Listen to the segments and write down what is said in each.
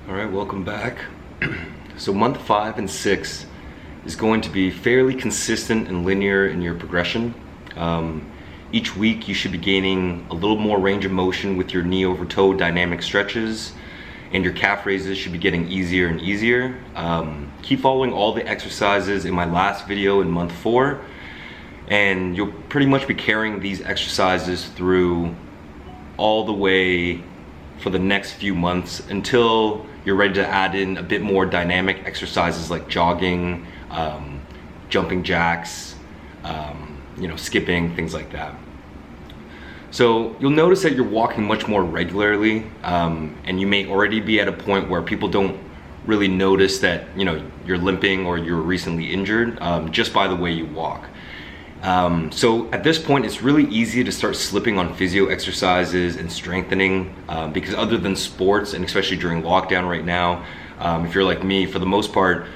All right, welcome back. So month 5 and 6 is going to be fairly consistent and linear in your progression. Each week you should be gaining a little more range of motion with your knee over toe dynamic stretches, and your calf raises should be getting easier and easier. Keep following all the exercises in my last video in month 4, and you'll pretty much be carrying these exercises through all the way for the next few months until you're ready to add in a bit more dynamic exercises like jogging, jumping jacks, skipping, things like that. So you'll notice that you're walking much more regularly, and you may already be at a point where people don't really notice that you're limping or you're recently injured just by the way you walk. So at this point, it's really easy to start slipping on physio exercises and strengthening because other than sports, and especially during lockdown right now, if you're like me, for the most part,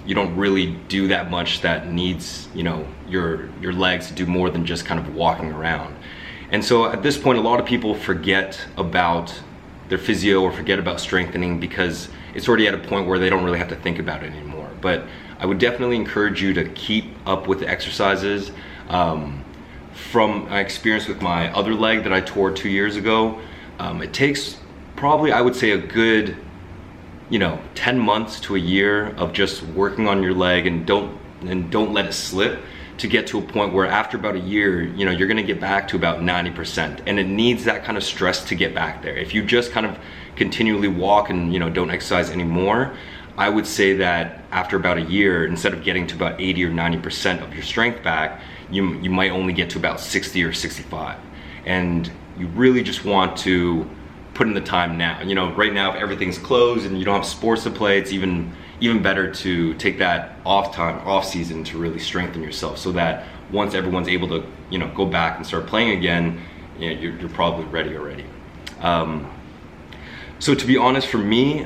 you don't really do that much that needs your legs to do more than just kind of walking around. And so at this point, a lot of people forget about their physio or forget about strengthening because it's already at a point where they don't really have to think about it anymore. But I would definitely encourage you to keep up with the exercises. From my experience with my other leg that I tore 2 years ago, it takes probably, I would say, a good 10 months to a year of just working on your leg and don't let it slip, to get to a point where after about a year, you're gonna get back to about 90%. And it needs that kind of stress to get back there. If you just kind of continually walk and don't exercise anymore, I would say that after about a year, instead of getting to about 80 or 90% of your strength back, you might only get to about 60 or 65. And you really just want to put in the time now. Right now, if everything's closed and you don't have sports to play, it's even better to take that off season to really strengthen yourself, so that once everyone's able to go back and start playing again, you're probably ready already. So to be honest, for me,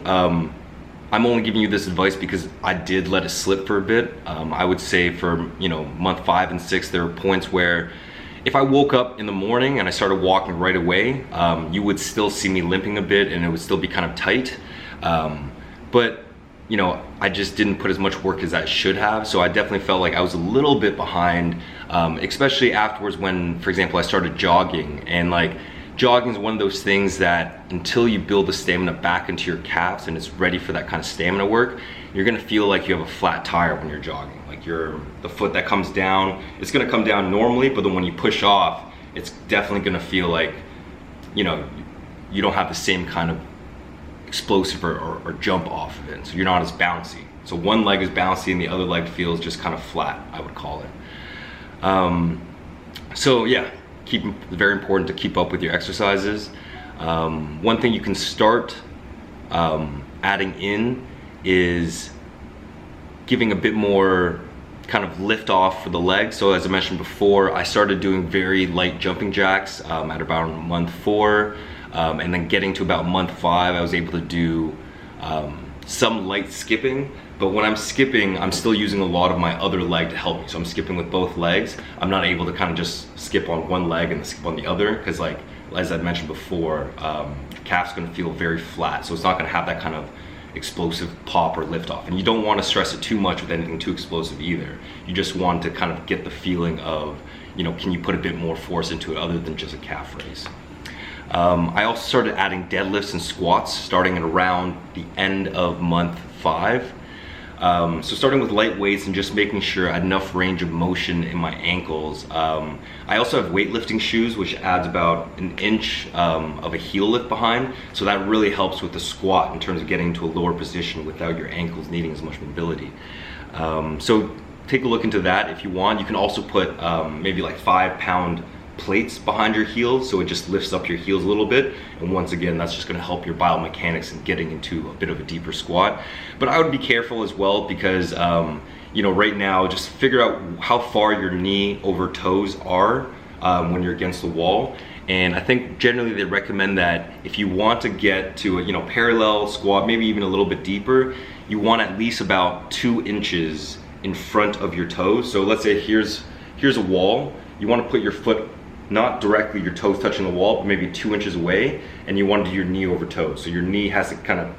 I'm only giving you this advice because I did let it slip for a bit. I would say for month 5 and 6, there were points where if I woke up in the morning and I started walking right away, you would still see me limping a bit and it would still be kind of tight. But I just didn't put as much work as I should have. So I definitely felt like I was a little bit behind, especially afterwards when, for example, I started jogging. And jogging is one of those things that until you build the stamina back into your calves and it's ready for that kind of stamina work, you're gonna feel like you have a flat tire when you're jogging. The foot that comes down, it's gonna come down normally, but then when you push off, it's definitely gonna feel like, you don't have the same kind of explosive or jump off of it. So you're not as bouncy. So one leg is bouncy and the other leg feels just kind of flat, I would call it. So yeah, it's very important to keep up with your exercises. One thing you can start adding in is giving a bit more kind of lift off for the legs. So as I mentioned before, I started doing very light jumping jacks at about month 4, and then getting to about month 5, I was able to do some light skipping. But when I'm skipping, I'm still using a lot of my other leg to help me. So I'm skipping with both legs. I'm not able to kind of just skip on one leg and skip on the other, because as I mentioned before, the calf's gonna feel very flat. So it's not gonna have that kind of explosive pop or lift off. And you don't want to stress it too much with anything too explosive either. You just want to kind of get the feeling of, can you put a bit more force into it other than just a calf raise. I also started adding deadlifts and squats starting at around the end of month 5. So starting with light weights and just making sure I had enough range of motion in my ankles. I also have weightlifting shoes, which adds about an inch of a heel lift behind. So that really helps with the squat in terms of getting to a lower position without your ankles needing as much mobility. So take a look into that if you want. You can also put maybe 5-pound plates behind your heels, so it just lifts up your heels a little bit, and once again that's just going to help your biomechanics in getting into a bit of a deeper squat. But I would be careful as well, because right now just figure out how far your knee over toes are when you're against the wall. And I think generally they recommend that if you want to get to a parallel squat, maybe even a little bit deeper, you want at least about 2 inches in front of your toes. So let's say here's a wall. You want to put your foot not directly your toes touching the wall, but maybe 2 inches away, and you want to do your knee over toe. So your knee has to kind of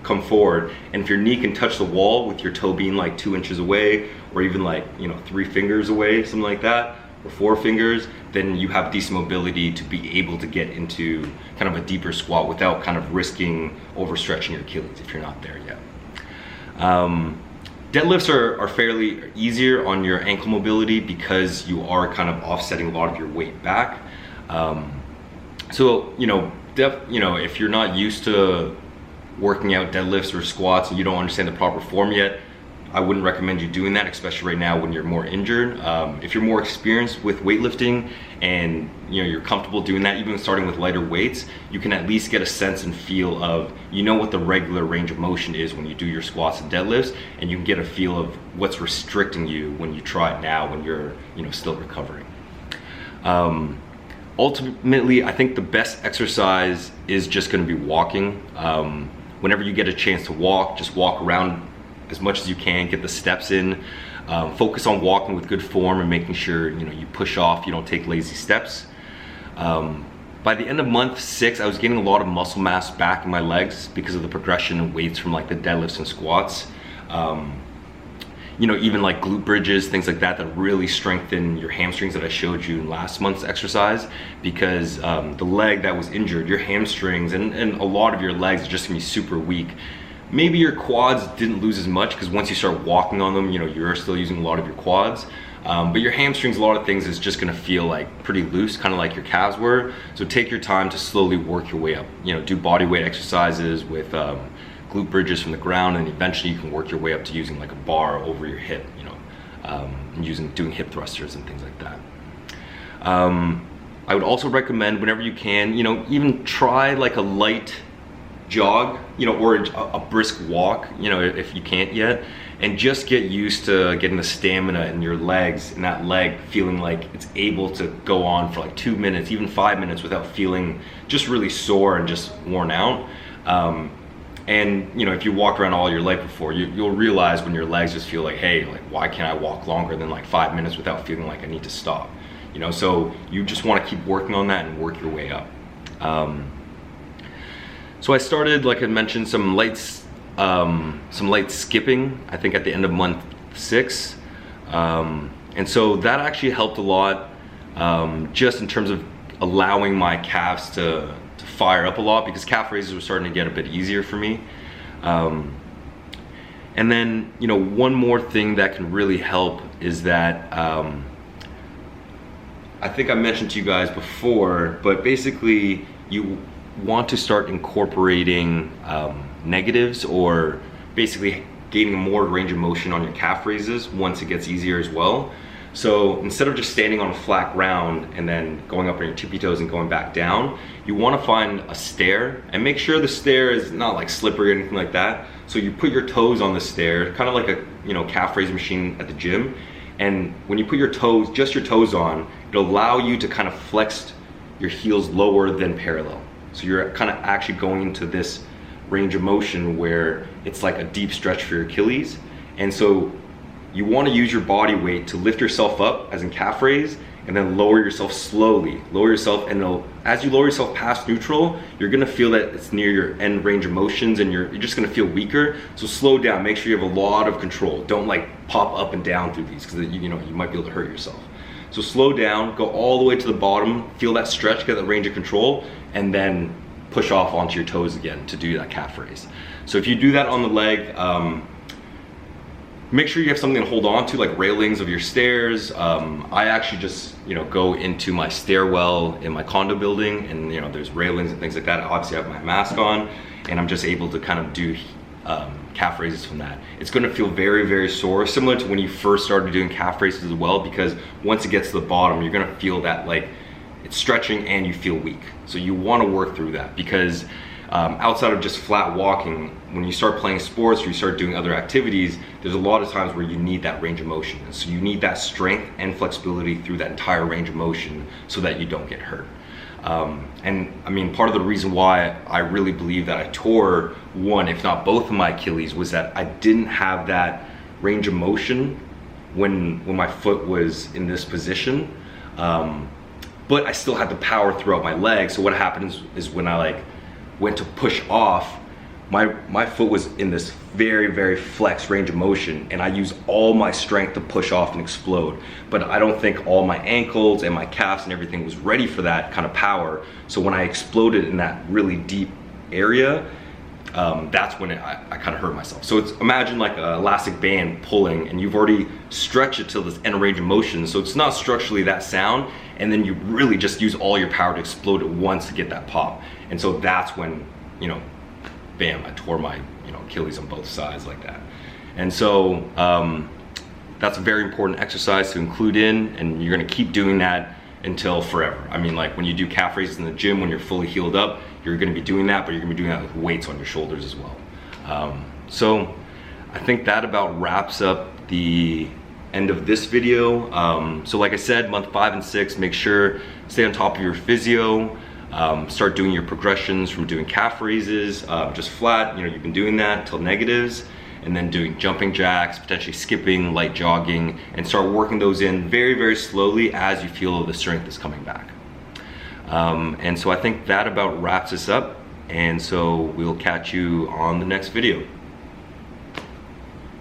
come forward, and if your knee can touch the wall with your toe being like 2 inches away, or even like, you know, 3 fingers away, something like that, or 4 fingers, then you have decent mobility to be able to get into kind of a deeper squat without kind of risking overstretching your Achilles if you're not there yet. Deadlifts are fairly easier on your ankle mobility because you are kind of offsetting a lot of your weight back. So, you know, if you're not used to working out deadlifts or squats and you don't understand the proper form yet, I wouldn't recommend you doing that, especially right now when you're more injured. If you're more experienced with weightlifting and you know you're comfortable doing that, even starting with lighter weights, you can at least get a sense and feel of, you know, what the regular range of motion is when you do your squats and deadlifts, and you can get a feel of what's restricting you when you try it now when you're, you know, still recovering. Ultimately, I think the best exercise is just going to be walking. Whenever you get a chance to walk, just walk around as much as you can, get the steps in. Focus on walking with good form and making sure, you know, you push off, you don't take lazy steps. By the end of month 6, I was getting a lot of muscle mass back in my legs because of the progression of weights from like the deadlifts and squats. You know, even like glute bridges, things like that, that really strengthen your hamstrings that I showed you in last month's exercise, because the leg that was injured, your hamstrings and a lot of your legs are just gonna be super weak. Maybe your quads didn't lose as much because once you start walking on them, you know, you're still using a lot of your quads. But your hamstrings, a lot of things is just gonna feel like pretty loose, kind of like your calves were. So take your time to slowly work your way up. You know, do body weight exercises with glute bridges from the ground, and eventually you can work your way up to using like a bar over your hip, you know, and doing hip thrusters and things like that. I would also recommend, whenever you can, you know, even try like a light jog, you know, or a brisk walk, you know, if you can't yet, and just get used to getting the stamina in your legs and that leg feeling like it's able to go on for like 2 minutes, even 5 minutes, without feeling just really sore and just worn out. And you know, if you walk around all your leg before, you'll realize when your legs just feel like, hey, like, why can't I walk longer than like 5 minutes without feeling like I need to stop? You know, so you just want to keep working on that and work your way up. So I started, like I mentioned, some light skipping, I think at the end of month 6. And so that actually helped a lot, just in terms of allowing my calves to fire up a lot, because calf raises were starting to get a bit easier for me. And then, you know, one more thing that can really help is that, I think I mentioned to you guys before, but basically you want to start incorporating negatives, or basically gaining more range of motion on your calf raises once it gets easier as well. So instead of just standing on a flat ground and then going up on your tippy toes and going back down, you want to find a stair, and make sure the stair is not like slippery or anything like that. So you put your toes on the stair, kind of like a, you know, calf raise machine at the gym. And when you put your toes, just your toes on, it'll allow you to kind of flex your heels lower than parallel. So you're kind of actually going into this range of motion where it's like a deep stretch for your Achilles. And so you want to use your body weight to lift yourself up, as in calf raise, and then lower yourself slowly. Lower yourself, and as you lower yourself past neutral, you're gonna feel that it's near your end range of motions, and you're just gonna feel weaker. So slow down, make sure you have a lot of control. Don't like pop up and down through these, because you know, you might be able to hurt yourself. So slow down, go all the way to the bottom, feel that stretch, get that range of control, and then push off onto your toes again to do that calf raise. So if you do that on the leg, make sure you have something to hold on to, like railings of your stairs. I actually just, you know, go into my stairwell in my condo building, and you know, there's railings and things like that. Obviously I have my mask on, and I'm just able to kind of do calf raises from that. It's gonna feel very, very sore, similar to when you first started doing calf raises as well, because once it gets to the bottom, you're gonna feel that like it's stretching and you feel weak. So you wanna work through that, because outside of just flat walking, when you start playing sports or you start doing other activities, there's a lot of times where you need that range of motion. So you need that strength and flexibility through that entire range of motion so that you don't get hurt. And I mean, part of the reason why I really believe that I tore one, if not both of my Achilles, was that I didn't have that range of motion when my foot was in this position. but I still had the power throughout my legs. So what happened is when I like went to push off, my foot was in this very, very flex range of motion, and I used all my strength to push off and explode. But I don't think all my ankles and my calves and everything was ready for that kind of power. So when I exploded in that really deep area, that's when I kind of hurt myself. So it's, imagine like an elastic band pulling, and you've already stretched it till this end range of motion, so it's not structurally that sound, and then you really just use all your power to explode at once to get that pop. And so that's when, you know, bam, I tore my, you know, Achilles on both sides like that. And so that's a very important exercise to include in, and you're gonna keep doing that until forever. I mean, like when you do calf raises in the gym, when you're fully healed up, you're gonna be doing that, but you're gonna be doing that with weights on your shoulders as well. So I think that about wraps up the end of this video. So like I said, month 5 and 6, make sure stay on top of your physio. Start doing your progressions from doing calf raises, just flat, you know, you've been doing that till negatives, and then doing jumping jacks, potentially skipping, light jogging, and start working those in very, very slowly as you feel the strength is coming back. And so I think that about wraps us up, and so we'll catch you on the next video.